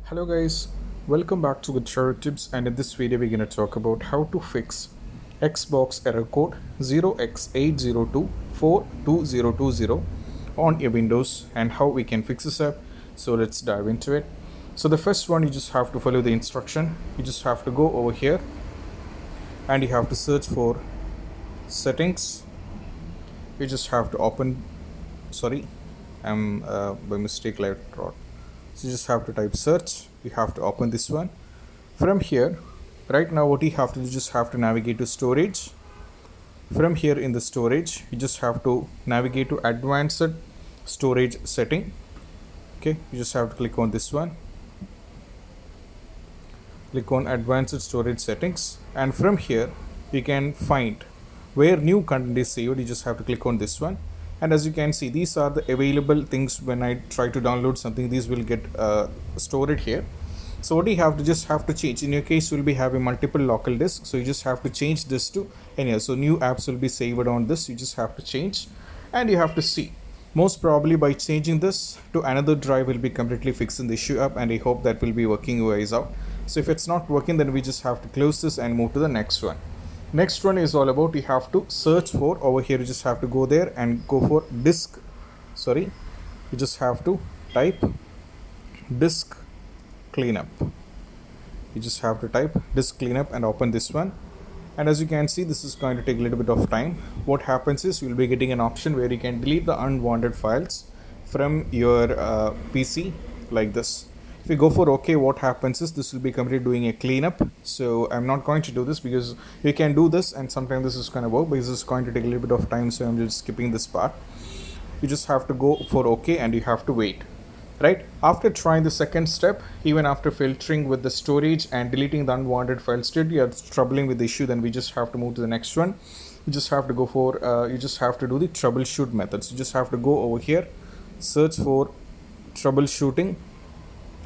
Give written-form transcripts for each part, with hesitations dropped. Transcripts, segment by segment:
Hello guys, welcome back to Guitar Tips, and in this video we're going to talk about how to fix Xbox error code 0x80242020 on your Windows and how we can fix this up. So let's dive into it. So the first one, you just have to follow the instruction. You just have to go over here and you have to search for settings. You just have to open, I'm by mistake left rod. So you just have to type search. You have to open this one. From here, right now what you have to do, you just have to navigate to storage. From here in the storage, you just have to navigate to advanced storage setting. Okay, you just have to click on this one. Click on advanced storage settings, and from here you can find where new content is saved. You just have to click on this one, and as you can see, these are the available things. When I try to download something, these will get stored here. So what you have to just have to change, in your case you'll be having multiple local disks, so you just have to change this to any other. So new apps will be saved on this. You just have to change, and you have to see, most probably by changing this to another drive will be completely fixing the issue up, and I hope that will be working you guys out. So if it's not working, then we just have to close this and move to the next one. Next one is all about, you have to search for over here. You just have to go there and go for disk. You just have to type disk cleanup. You just have to type disk cleanup and open this one. And as you can see, this is going to take a little bit of time. What happens is you'll be getting an option where you can delete the unwanted files from your PC like this. If you go for OK, what happens is this will be completely doing a cleanup. So I'm not going to do this because you can do this, and sometimes this is going to work, but this is going to take a little bit of time, so I'm just skipping this part. You just have to go for OK and you have to wait. Right after trying the second step, even after filtering with the storage and deleting the unwanted files, still you are struggling with the issue, then we just have to move to the next one. You just have to go for you just have to do the troubleshoot methods. You just have to go over here, search for troubleshooting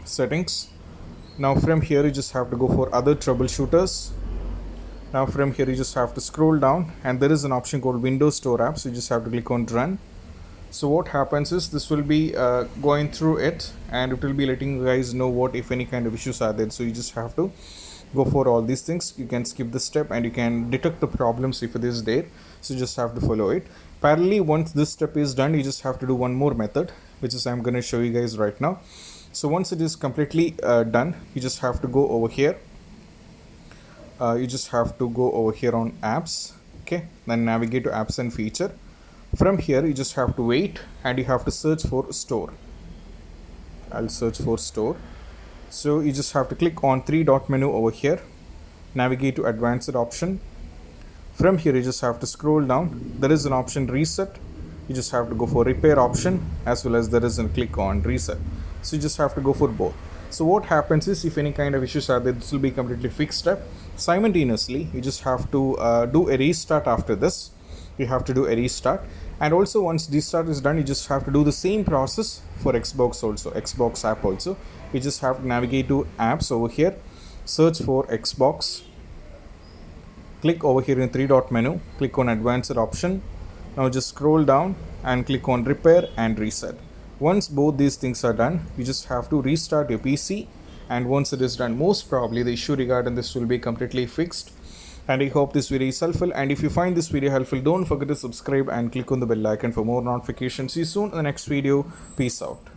settings. Now from here you just have to go for other troubleshooters. Now from here you just have to scroll down, and there is an option called Windows Store Apps. So you just have to click on run. So what happens is this will be going through it, and it will be letting you guys know what if any kind of issues are there. So you just have to go for all these things. You can skip this step and you can detect the problems if it is there. So you just have to follow it. Parallelly, once this step is done, you just have to do one more method, which is I'm going to show you guys right now. So once it is completely done, you just have to go over here. You just have to go over here on apps. Okay, then navigate to apps and feature. From here you just have to wait, and you have to search for store. I'll search for store. So you just have to click on three-dot menu over here, navigate to advanced option. From here you just have to scroll down. There is an option reset. You just have to go for repair option, as well as there is a click on reset. So you just have to go for both. So what happens is, if any kind of issues are there, this will be completely fixed up. Simultaneously, you just have to do a restart after this. You have to do a restart, and also once restart is done, you just have to do the same process for Xbox also, Xbox app also. You just have to navigate to apps over here, search for Xbox, click over here in three-dot menu, click on advanced option. Now just scroll down and click on repair and reset. Once both these things are done, you just have to restart your PC, and once it is done, most probably the issue regarding this will be completely fixed. And I hope this video is helpful, and if you find this video helpful, don't forget to subscribe and click on the bell icon for more notifications. See you soon in the next video. Peace out.